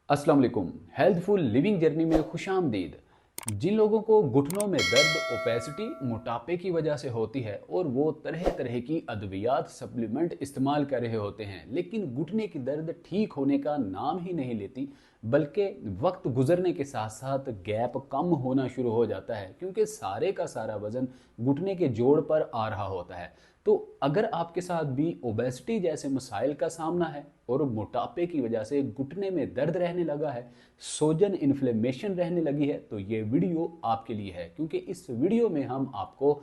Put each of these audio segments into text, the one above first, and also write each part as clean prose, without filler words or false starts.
अस्सलाम वालेकुम। Healthful living journey में खुशामदीद। जिन लोगों को घुटनों में दर्द, ओपेसिटी, मोटापे की वजह से होती है और वो तरह तरह की अद्वियात सप्लीमेंट इस्तेमाल कर रहे होते हैं, लेकिन घुटने की दर्द ठीक होने का नाम ही नहीं लेती, बल्कि वक्त गुजरने के साथ साथ गैप कम होना शुरू हो जाता है, क्योंकि सारे का सारा वजन घुटने के जोड़ पर आ रहा होता है। तो अगर आपके साथ भी ओबेसिटी जैसे मसाइल का सामना है और मोटापे की वजह से घुटने में दर्द रहने लगा है, सोजन इन्फ्लेमेशन रहने लगी है, तो ये वीडियो आपके लिए है। क्योंकि इस वीडियो में हम आपको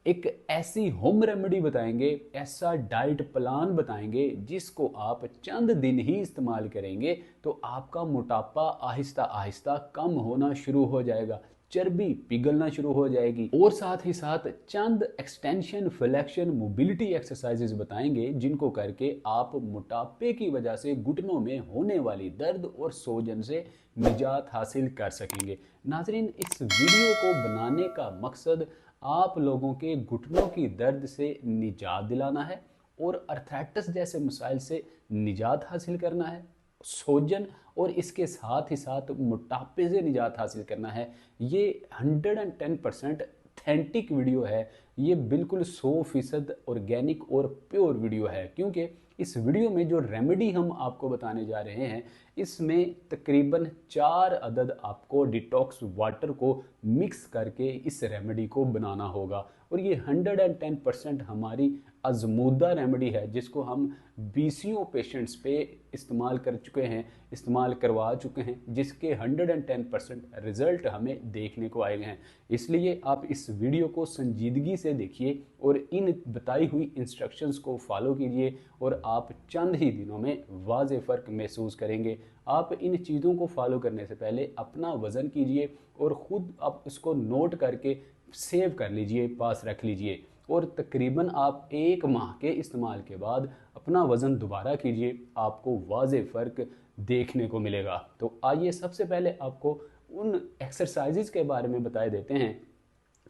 एक ऐसी होम रेमेडी बताएंगे, ऐसा डाइट प्लान बताएंगे जिसको आप चंद दिन ही इस्तेमाल करेंगे तो आपका मोटापा आहिस्ता आहिस्ता कम होना शुरू हो जाएगा, चर्बी पिघलना शुरू हो जाएगी। और साथ ही साथ चंद एक्सटेंशन, फ्लेक्शन, मोबिलिटी एक्सरसाइजेस बताएंगे जिनको करके आप मोटापे की वजह से घुटनों में होने वाली दर्द और सोजन से निजात हासिल कर सकेंगे। नाजरीन, इस वीडियो को बनाने का मकसद आप लोगों के घुटनों की दर्द से निजात दिलाना है और अर्थराइटिस जैसे मसाइल से निजात हासिल करना है, सोजन और इसके साथ ही साथ मोटापे से निजात हासिल करना है। ये 110% ऑथेंटिक वीडियो है। ये बिल्कुल 100% ऑर्गेनिक और प्योर वीडियो है, क्योंकि इस वीडियो में जो रेमेडी हम आपको बताने जा रहे हैं, इसमें तकरीबन 4 अदद आपको डिटॉक्स वाटर को मिक्स करके इस रेमेडी को बनाना होगा। और ये 110% हमारी आजमूदा रेमेडी है, जिसको हम 20 पेशेंट्स पे इस्तेमाल कर चुके हैं, इस्तेमाल करवा चुके हैं, जिसके 110% रिजल्ट हमें देखने को आए हैं। इसलिए आप इस वीडियो को संजीदगी से देखिए और इन बताई हुई इंस्ट्रक्शंस को फॉलो कीजिए और आप चंद ही दिनों में वाज़े फ़र्क महसूस करेंगे। आप इन चीज़ों को फॉलो करने से पहले अपना वज़न कीजिए और ख़ुद आप इसको नोट करके सेव कर लीजिए, पास रख लीजिए। और तकरीबन आप 1 माह के इस्तेमाल के बाद अपना वज़न दोबारा कीजिए, आपको वाज़े फ़र्क देखने को मिलेगा। तो आइए सबसे पहले आपको उन एक्सरसाइजेज़ के बारे में बता देते हैं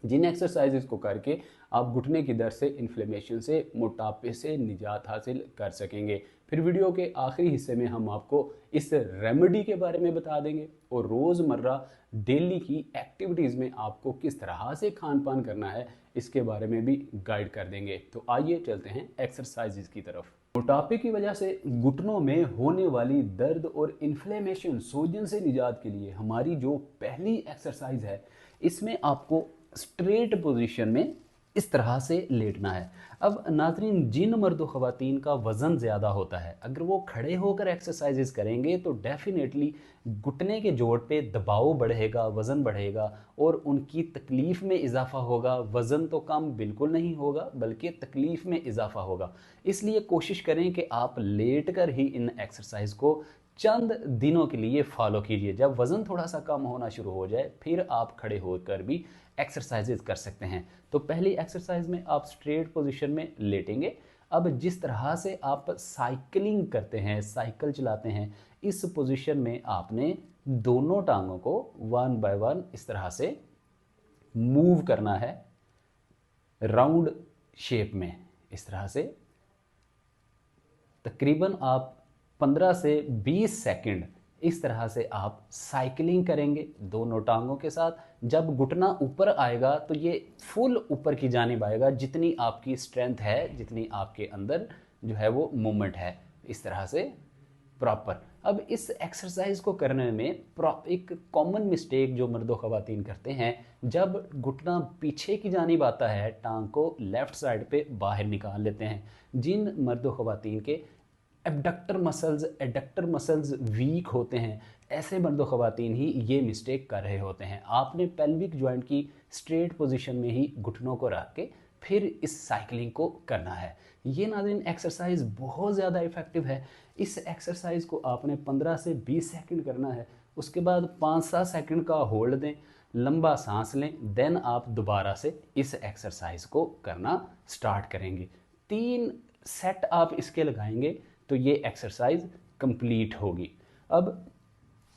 जिन एक्सरसाइजेस को करके आप घुटने की दर्द से, इन्फ्लेमेशन से, मोटापे से निजात हासिल कर सकेंगे। फिर वीडियो के आखिरी हिस्से में हम आपको इस रेमेडी के बारे में बता देंगे और रोज़मर्रा डेली की एक्टिविटीज़ में आपको किस तरह से खान पान करना है इसके बारे में भी गाइड कर देंगे। तो आइए चलते हैं एक्सरसाइजेस की तरफ। मोटापे की वजह से घुटनों में होने वाली दर्द और इन्फ्लेमेशन, सोजन से निजात के लिए हमारी जो पहली एक्सरसाइज है, इसमें आपको स्ट्रेट पोजीशन में इस तरह से लेटना है। अब नाज़रीन, जिन मर्द व ख़वातीन का वज़न ज़्यादा होता है, अगर वो खड़े होकर एक्सरसाइजेस करेंगे तो डेफिनेटली घुटने के जोड़ पे दबाव बढ़ेगा, वज़न बढ़ेगा और उनकी तकलीफ़ में इजाफ़ा होगा। वज़न तो कम बिल्कुल नहीं होगा, बल्कि तकलीफ़ में इजाफ़ा होगा। इसलिए कोशिश करें कि आप लेट कर ही इन एक्सरसाइज को चंद दिनों के लिए फॉलो कीजिए। जब वज़न थोड़ा सा कम होना शुरू हो जाए फिर आप खड़े होकर भी एक्सरसाइजेज कर सकते हैं। तो पहली एक्सरसाइज में आप स्ट्रेट पोजीशन में लेटेंगे। अब जिस तरह से आप साइकिलिंग करते हैं, साइकिल चलाते हैं, इस पोजीशन में आपने दोनों टांगों को 1 बाय 1 इस तरह से मूव करना है, राउंड शेप में। इस तरह से तकरीबन आप 15 से 20 सेकंड इस तरह से आप साइकिलिंग करेंगे दोनों टांगों के साथ। जब घुटना ऊपर आएगा तो ये फुल ऊपर की जानिब आएगा, जितनी आपकी स्ट्रेंथ है, जितनी आपके अंदर जो है वो मूवमेंट है, इस तरह से प्रॉपर। अब इस एक्सरसाइज को करने में एक कॉमन मिस्टेक जो मर्दो ख़वातीन करते हैं, जब घुटना पीछे की जानिब आता है, टांग को लेफ़्ट साइड पे बाहर निकाल लेते हैं। जिन मर्दो ख़वातीन के एडक्टर मसल्स वीक होते हैं, ऐसे मर्दो ख़वातीन ही ये मिस्टेक कर रहे होते हैं। आपने पेल्विक जॉइंट की स्ट्रेट पोजीशन में ही घुटनों को रख के फिर इस साइकिलिंग को करना है। ये नाज़रीन एक्सरसाइज बहुत ज़्यादा इफ़ेक्टिव है। इस एक्सरसाइज को आपने 15 से 20 सेकंड करना है। उसके बाद 5-7 सेकंड का होल्ड दें, लंबा सांस लें, देन आप दोबारा से इस एक्सरसाइज को करना स्टार्ट करेंगे। 3 सेट आप इसके लगाएंगे तो ये एक्सरसाइज कंप्लीट होगी। अब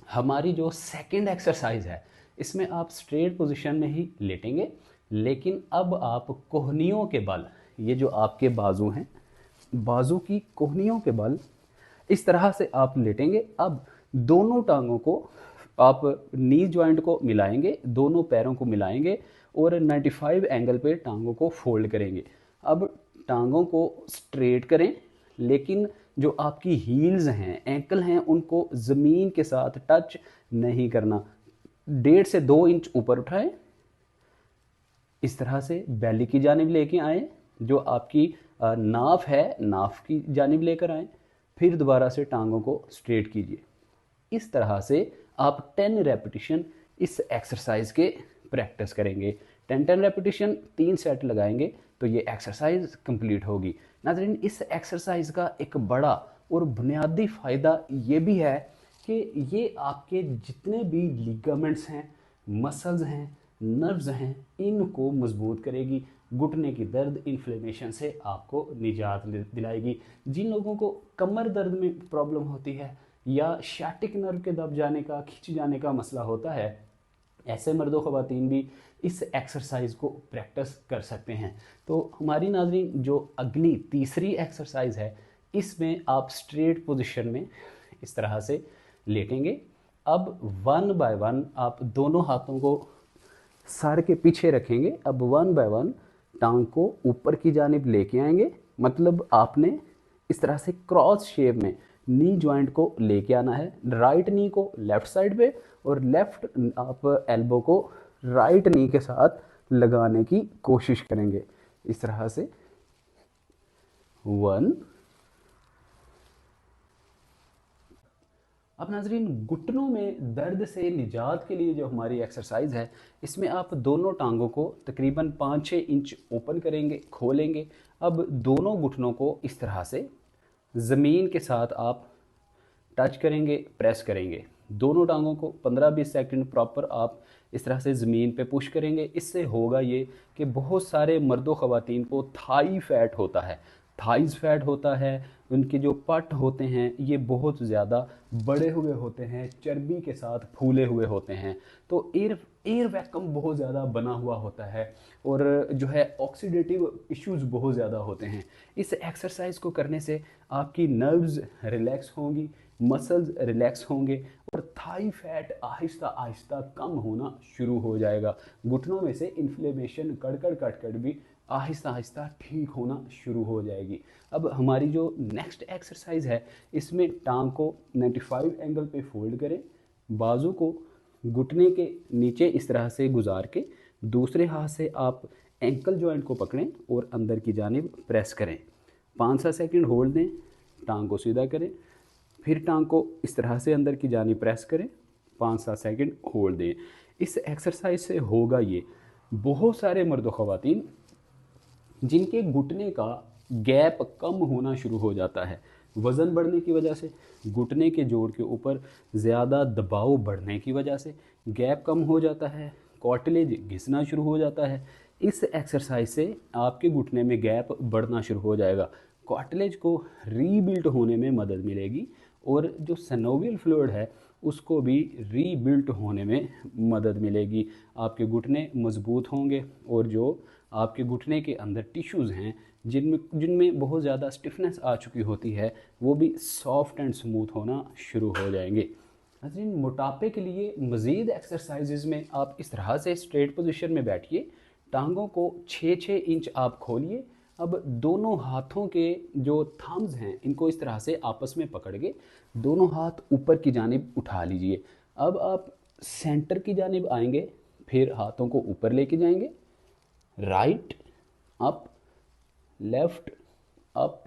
हमारी जो सेकंड एक्सरसाइज है, इसमें आप स्ट्रेट पोजीशन में ही लेटेंगे, लेकिन अब आप कोहनियों के बल, ये जो आपके बाजू हैं, बाजू की कोहनियों के बल इस तरह से आप लेटेंगे। अब दोनों टांगों को आप नी जॉइंट को मिलाएंगे, दोनों पैरों को मिलाएंगे और 95 एंगल पे टांगों को फोल्ड करेंगे। अब टांगों को स्ट्रेट करें, लेकिन जो आपकी हील्स हैं, एंकल हैं, उनको ज़मीन के साथ टच नहीं करना। 1.5 से 2 इंच ऊपर उठाएं, इस तरह से बैली की जानिब लेके आए, जो आपकी नाफ है नाफ की जानिब लेकर आए, फिर दोबारा से टांगों को स्ट्रेट कीजिए। इस तरह से आप 10 रेपिटेशन इस एक्सरसाइज के प्रैक्टिस करेंगे। 10 रेपिटेशन 3 सेट लगाएंगे तो ये एक्सरसाइज कंप्लीट होगी। नाज़रीन, इस एक्सरसाइज का एक बड़ा और बुनियादी फ़ायदा ये भी है कि ये आपके जितने भी लिगामेंट्स हैं, मसल्स हैं, नर्व्स हैं, इनको मजबूत करेगी। घुटने की दर्द, इन्फ्लेमेशन से आपको निजात दिलाएगी। जिन लोगों को कमर दर्द में प्रॉब्लम होती है या शैटिक नर्व के दब जाने का, खिंच जाने का मसला होता है, ऐसे मर्दों ख़वातीन भी इस एक्सरसाइज को प्रैक्टिस कर सकते हैं। तो हमारी नाज़रीन जो अगली तीसरी एक्सरसाइज है, इसमें आप स्ट्रेट पोजीशन में इस तरह से लेटेंगे। अब 1 बाय 1 आप दोनों हाथों को सर के पीछे रखेंगे। अब 1 बाय 1 टांग को ऊपर की जानिब लेके आएंगे, मतलब आपने इस तरह से क्रॉस शेप में नी जॉइंट को लेके आना है। राइट नी को लेफ्ट साइड पे और लेफ्ट आप एल्बो को राइट नी के साथ लगाने की कोशिश करेंगे, इस तरह से 1। अब नाजरीन, घुटनों में दर्द से निजात के लिए जो हमारी एक्सरसाइज है, इसमें आप दोनों टांगों को तकरीबन 5-6 इंच ओपन करेंगे, खोलेंगे। अब दोनों घुटनों को इस तरह से ज़मीन के साथ आप टच करेंगे, प्रेस करेंगे। दोनों टांगों को 15-20 सेकंड प्रॉपर आप इस तरह से ज़मीन पे पुश करेंगे। इससे होगा ये कि बहुत सारे मर्दों ख़वातीन को थाई फैट होता है, थाइज फैट होता है, उनके जो पट होते हैं ये बहुत ज़्यादा बड़े हुए होते हैं, चर्बी के साथ फूले हुए होते हैं, तो एयर वैक्यूम बहुत ज़्यादा बना हुआ होता है और जो है ऑक्सीडेटिव इश्यूज बहुत ज़्यादा होते हैं। इस एक्सरसाइज को करने से आपकी नर्व्स रिलैक्स होंगी, मसल्स रिलैक्स होंगे और थाई फैट आहिस्ता आहिस्ता कम होना शुरू हो जाएगा। घुटनों में से इन्फ्लेमेशन, कड़कड़ कटकड़ भी आहिस्ता आहिस्ता ठीक होना शुरू हो जाएगी। अब हमारी जो नेक्स्ट एक्सरसाइज है, इसमें टांग को 95 एंगल पे फोल्ड करें, बाजू को घुटने के नीचे इस तरह से गुजार के दूसरे हाथ से आप एंकल जॉइंट को पकड़ें और अंदर की जानिब प्रेस करें। 5-7 सेकंड होल्ड दें, टांग को सीधा करें, फिर टांग को इस तरह से अंदर की जानिब प्रेस करें, 5-7 सेकंड होल्ड दें। इस एक्सरसाइज से होगा ये, बहुत सारे मर्द ख़वातीन जिनके घुटने का गैप कम होना शुरू हो जाता है, वज़न बढ़ने की वजह से, घुटने के जोड़ के ऊपर ज़्यादा दबाव बढ़ने की वजह से गैप कम हो जाता है, कार्टिलेज घिसना शुरू हो जाता है। इस एक्सरसाइज से आपके घुटने में गैप बढ़ना शुरू हो जाएगा, कार्टिलेज को रीबिल्ट होने में मदद मिलेगी और जो सिनोवियल फ्लूइड है उसको भी रीबिल्ट होने में मदद मिलेगी। आपके घुटने मजबूत होंगे और जो आपके घुटने के अंदर टिश्यूज़ हैं जिनमें बहुत ज़्यादा स्टिफनेस आ चुकी होती है, वो भी सॉफ्ट एंड स्मूथ होना शुरू हो जाएंगे। नाज़रीन, मोटापे के लिए मज़ीद एक्सरसाइजेज में आप इस तरह से स्ट्रेट पोजीशन में बैठिए, टांगों को 6-6 इंच आप खोलिए। अब दोनों हाथों के जो थम्स हैं इनको इस तरह से आपस में पकड़ के दोनों हाथ ऊपर की जानिब उठा लीजिए। अब आप सेंटर की जानिब आएंगे, फिर हाथों को ऊपर लेके जाएंगे, right up, left up,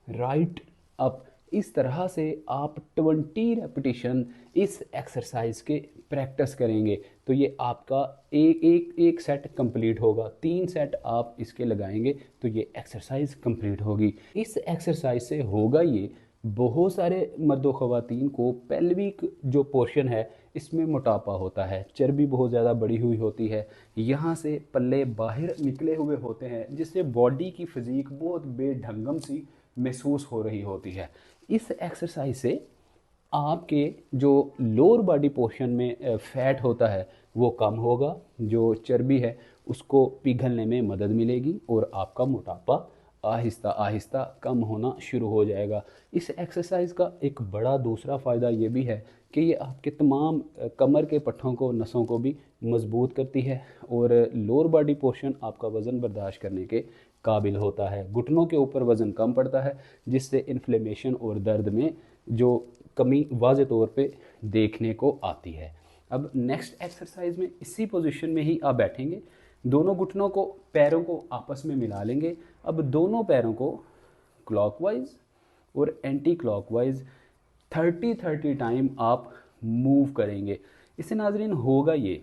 right up. इस तरह से आप 20 रेपिटेशन इस एक्सरसाइज के प्रैक्टिस करेंगे तो ये आपका एक सेट कंप्लीट होगा। 3 सेट आप इसके लगाएंगे तो ये एक्सरसाइज कंप्लीट होगी। इस एक्सरसाइज से होगा ये, बहुत सारे मर्दों ख़वातीन को पेल्विक जो पोर्शन है इसमें मोटापा होता है, चर्बी बहुत ज़्यादा बढ़ी हुई होती है, यहाँ से पल्ले बाहर निकले हुए होते हैं, जिससे बॉडी की फिज़ीक बहुत बेढंगम सी महसूस हो रही होती है। इस एक्सरसाइज से आपके जो लोअर बॉडी पोर्शन में फैट होता है वो कम होगा, जो चर्बी है उसको पिघलने में मदद मिलेगी और आपका मोटापा आहिस्ता आहिस्ता कम होना शुरू हो जाएगा। इस एक्सरसाइज का एक बड़ा दूसरा फ़ायदा ये भी है कि ये आपके तमाम कमर के पट्ठों को, नसों को भी मजबूत करती है और लोअर बॉडी पोर्शन आपका वज़न बर्दाश्त करने के काबिल होता है। घुटनों के ऊपर वज़न कम पड़ता है, जिससे इन्फ्लेमेशन और दर्द में जो कमी वाज़े तौर पे देखने को आती है। अब नेक्स्ट एक्सरसाइज में इसी पोजीशन में ही आप बैठेंगे, दोनों घुटनों को, पैरों को आपस में मिला लेंगे। अब दोनों पैरों को क्लॉकवाइज और एंटी क्लॉकवाइज 30-30 टाइम आप मूव करेंगे। इससे नाजरीन होगा ये,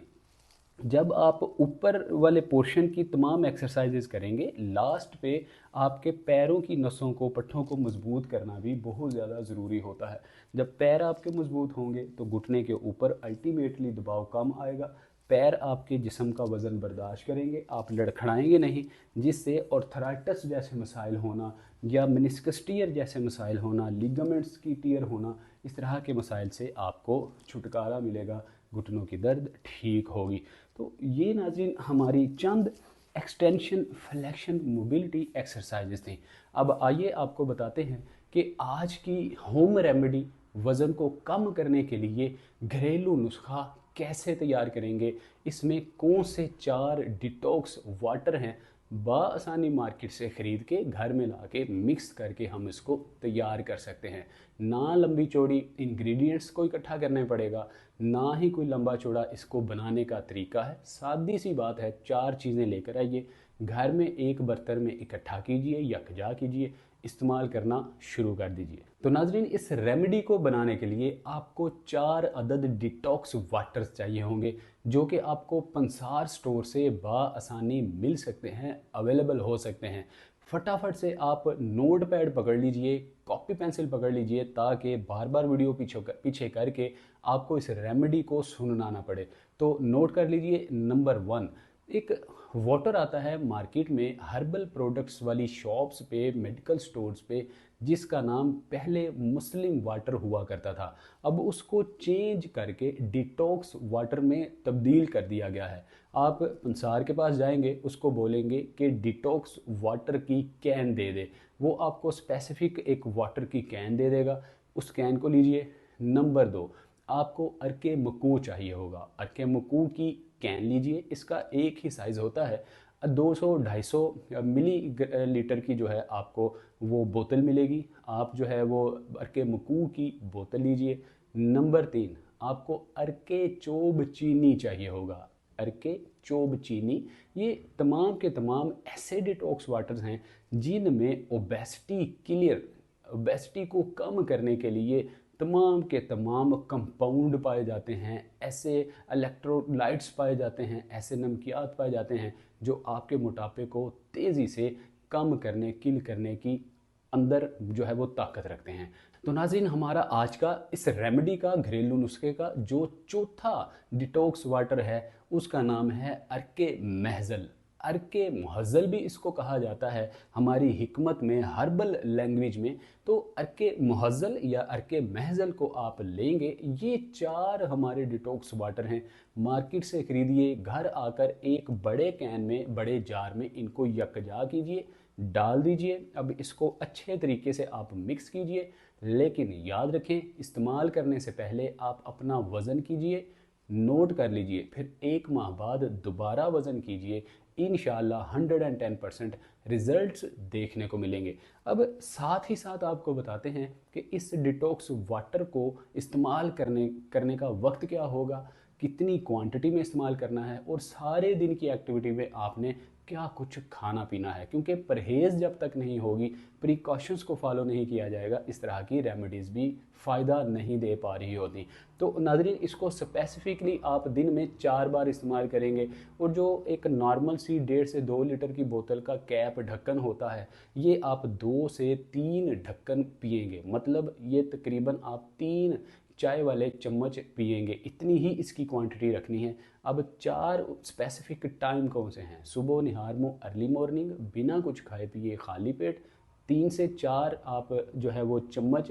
जब आप ऊपर वाले पोर्शन की तमाम एक्सरसाइजेज करेंगे, लास्ट पे आपके पैरों की नसों को, पट्ठों को मजबूत करना भी बहुत ज़्यादा ज़रूरी होता है। जब पैर आपके मजबूत होंगे तो घुटने के ऊपर अल्टीमेटली दबाव कम आएगा, पैर आपके जिस्म का वज़न बर्दाश्त करेंगे, आप लड़खड़ाएंगे नहीं, जिससे ऑर्थराइटिस जैसे मसाइल होना या मेनिस्कस टियर जैसे मसाइल होना, लिगामेंट्स की टियर होना, इस तरह के मसाइल से आपको छुटकारा मिलेगा, घुटनों की दर्द ठीक होगी। तो ये नाज़रीन हमारी चंद एक्सटेंशन, फ्लेक्शन, मोबिलिटी एक्सरसाइजेस थी। अब आइए आपको बताते हैं कि आज की होम रेमेडी वज़न को कम करने के लिए घरेलू नुस्खा कैसे तैयार करेंगे। इसमें कौन से 4 डिटॉक्स वाटर हैं, बआसानी मार्केट से ख़रीद के घर में ला के मिक्स करके हम इसको तैयार कर सकते हैं। ना लंबी चौड़ी इंग्रेडिएंट्स को इकट्ठा करना पड़ेगा, ना ही कोई लंबा चौड़ा इसको बनाने का तरीका है। सादी सी बात है, 4 चीज़ें लेकर आइए, घर में एक बर्तन में इकट्ठा कीजिए, यकजा कीजिए, इस्तेमाल करना शुरू कर दीजिए। तो नाजरीन, इस रेमेडी को बनाने के लिए आपको 4 अदद डिटॉक्स वाटर्स चाहिए होंगे, जो कि आपको पंसार स्टोर से बआसानी मिल सकते हैं, अवेलेबल हो सकते हैं। फटाफट से आप नोट पैड पकड़ लीजिए, कॉपी पेंसिल पकड़ लीजिए, ताकि बार बार वीडियो पीछे करके आपको इस रेमेडी को सुनना ना पड़े। तो नोट कर लीजिए। नंबर 1, एक वाटर आता है मार्केट में, हर्बल प्रोडक्ट्स वाली शॉप्स पे, मेडिकल स्टोर्स पे, जिसका नाम पहले मुस्लिम वाटर हुआ करता था, अब उसको चेंज करके डिटॉक्स वाटर में तब्दील कर दिया गया है। आप पंसार के पास जाएंगे, उसको बोलेंगे कि डिटॉक्स वाटर की कैन दे दे, वो आपको स्पेसिफिक एक वाटर की कैन दे देगा, उस कैन को लीजिए। नंबर 2, आपको अर्के मकू चाहिए होगा, अर्के मकू की कैन लीजिए। इसका एक ही साइज़ होता है, 200-250 मिली लीटर की जो है आपको वो बोतल मिलेगी। आप जो है वो अर्के मकू की बोतल लीजिए। नंबर 3, आपको अर्के चोब चीनी चाहिए होगा, अर्के चोब चीनी। ये तमाम के तमाम ऐसे डिटॉक्स वाटर्स हैं जिनमें ओबेसिटी क्लियर, ओबेसिटी को कम करने के लिए तमाम के तमाम कंपाउंड पाए जाते हैं, ऐसे इलेक्ट्रोलाइट्स पाए जाते हैं, ऐसे नमकियात पाए जाते हैं जो आपके मोटापे को तेज़ी से कम करने, किल करने की अंदर जो है वो ताकत रखते हैं। तो नाज़रीन, हमारा आज का इस रेमेडी का, घरेलू नुस्खे का जो चौथा डिटॉक्स वाटर है, उसका नाम है अर्के महजल। अर्के मुहज़्ज़ल भी इसको कहा जाता है हमारी हिकमत में, हर्बल लैंग्वेज में। तो अर्के मुहज़्ज़ल या अर्के महजल को आप लेंगे। ये 4 हमारे डिटॉक्स वाटर हैं, मार्केट से खरीदिए, घर आकर एक बड़े कैन में, बड़े जार में इनको यकजा कीजिए, डाल दीजिए। अब इसको अच्छे तरीके से आप मिक्स कीजिए, लेकिन याद रखें, इस्तेमाल करने से पहले आप अपना वज़न कीजिए, नोट कर लीजिए, फिर 1 माह बाद दोबारा वज़न कीजिए। इंशाल्लाह 110% रिजल्ट्स देखने को मिलेंगे। अब साथ ही साथ आपको बताते हैं कि इस डिटॉक्स वाटर को इस्तेमाल करने का वक्त क्या होगा, कितनी क्वांटिटी में इस्तेमाल करना है, और सारे दिन की एक्टिविटी में आपने क्या कुछ खाना पीना है। क्योंकि परहेज़ जब तक नहीं होगी, प्रिकॉशंस को फॉलो नहीं किया जाएगा, इस तरह की रेमेडीज़ भी फ़ायदा नहीं दे पा रही होती। तो नाज़रीन, इसको स्पेसिफिकली आप दिन में 4 बार इस्तेमाल करेंगे, और जो एक नॉर्मल सी 1.5 से 2 लीटर की बोतल का कैप ढक्कन होता है, ये आप 2 से 3 ढक्कन पिएंगे, मतलब ये तकरीबन आप 3 चाय वाले चम्मच पिएंगे, इतनी ही इसकी क्वांटिटी रखनी है। अब 4 स्पेसिफिक टाइम कौन से हैं? सुबह निहार मुँह, अर्ली मॉर्निंग, बिना कुछ खाए पिए, खाली पेट। 3 से 4 आप जो है वो चम्मच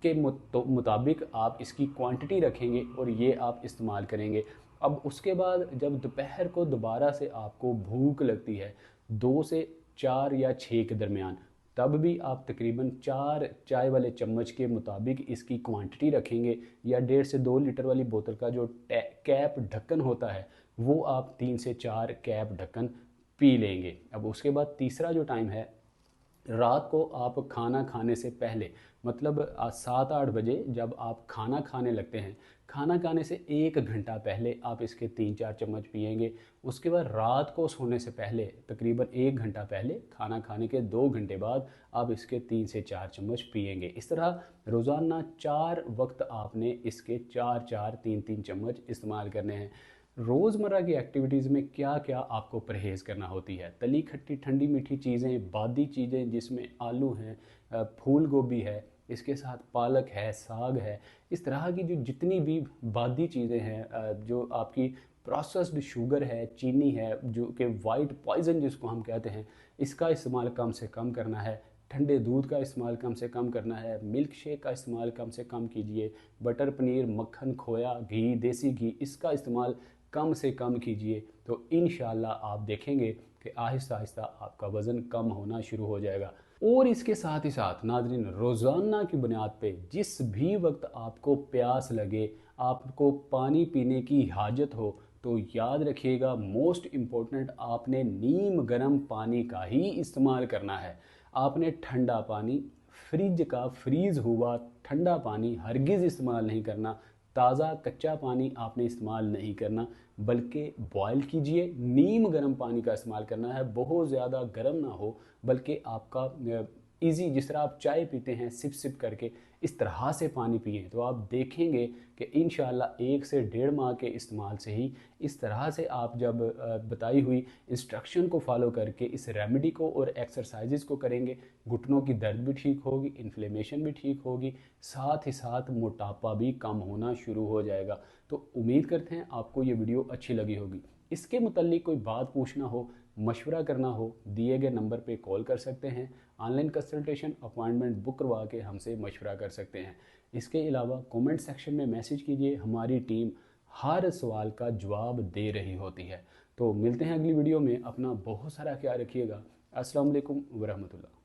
के मुताबिक आप इसकी क्वांटिटी रखेंगे और ये आप इस्तेमाल करेंगे। अब उसके बाद जब दोपहर को दोबारा से आपको भूख लगती है, 2 से 4 या 6 के दरमियान, तब भी आप तकरीबन 4 चाय वाले चम्मच के मुताबिक इसकी क्वांटिटी रखेंगे, या 1.5 से 2 लीटर वाली बोतल का जो कैप ढक्कन होता है वो आप 3 से 4 कैप ढक्कन पी लेंगे। अब उसके बाद तीसरा जो टाइम है, रात को आप खाना खाने से पहले, मतलब 7-8 बजे जब आप खाना खाने लगते हैं, खाना खाने से 1 घंटा पहले आप इसके 3-4 चम्मच पिएंगे। उसके बाद रात को सोने से पहले तकरीबन 1 घंटा पहले, खाना खाने के 2 घंटे बाद आप इसके 3 से 4 चम्मच पिएंगे। इस तरह रोज़ाना 4 वक्त आपने इसके 4-4, 3-3 चम्मच इस्तेमाल करने हैं। रोज़मर्रा की एक्टिविटीज़ में क्या क्या आपको परहेज़ करना होती है, तली खट्टी ठंडी मीठी चीज़ें, बादी चीज़ें जिसमें आलू हैं, फूल गोभी है, इसके साथ पालक है, साग है, इस तरह की जो जितनी भी बादी चीज़ें हैं, जो आपकी प्रोसेस्ड शुगर है, चीनी है, जो कि वाइट पॉइजन जिसको हम कहते हैं, इसका इस्तेमाल कम से कम करना है। ठंडे दूध का इस्तेमाल कम से कम करना है। मिल्क शेक का इस्तेमाल कम से कम कीजिए। बटर पनीर, मक्खन, खोया, घी, देसी घी, इसका इस्तेमाल कम से कम कीजिए। तो इंशाल्लाह आप देखेंगे कि आहिस्ता आहिस्ता आपका वज़न कम होना शुरू हो जाएगा। और इसके साथ ही साथ नाज़रीन, रोज़ाना की बुनियाद पे जिस भी वक्त आपको प्यास लगे, आपको पानी पीने की हाजत हो, तो याद रखिएगा मोस्ट इम्पोर्टेंट, आपने नीम गर्म पानी का ही इस्तेमाल करना है। आपने ठंडा पानी, फ्रिज का फ्रीज़ हुआ ठंडा पानी हरगिज़ इस्तेमाल नहीं करना। ताज़ा कच्चा पानी आपने इस्तेमाल नहीं करना, बल्कि बॉयल कीजिए। नीम गर्म पानी का इस्तेमाल करना है, बहुत ज़्यादा गर्म ना हो, बल्कि आपका इजी, जिस तरह आप चाय पीते हैं सिप सिप करके, इस तरह से पानी पिएं। तो आप देखेंगे कि इंशाल्लाह 1 से 1.5 माह के इस्तेमाल से ही इस तरह से आप जब बताई हुई इंस्ट्रक्शन को फॉलो करके इस रेमेडी को और एक्सरसाइजेज को करेंगे, घुटनों की दर्द भी ठीक होगी, इन्फ्लेमेशन भी ठीक होगी, साथ ही साथ मोटापा भी कम होना शुरू हो जाएगा। तो उम्मीद करते हैं आपको ये वीडियो अच्छी लगी होगी। इसके मुताल्लिक कोई बात पूछना हो, मशवरा करना हो, दिए गए नंबर पे कॉल कर सकते हैं। ऑनलाइन कंसल्टेशन अपॉइंटमेंट बुक करवा के हमसे मशवरा कर सकते हैं। इसके अलावा कमेंट सेक्शन में मैसेज कीजिए, हमारी टीम हर सवाल का जवाब दे रही होती है। तो मिलते हैं अगली वीडियो में। अपना बहुत सारा ख्याल रखिएगा। अस्सलाम वालेकुम वरहमतुल्लाह।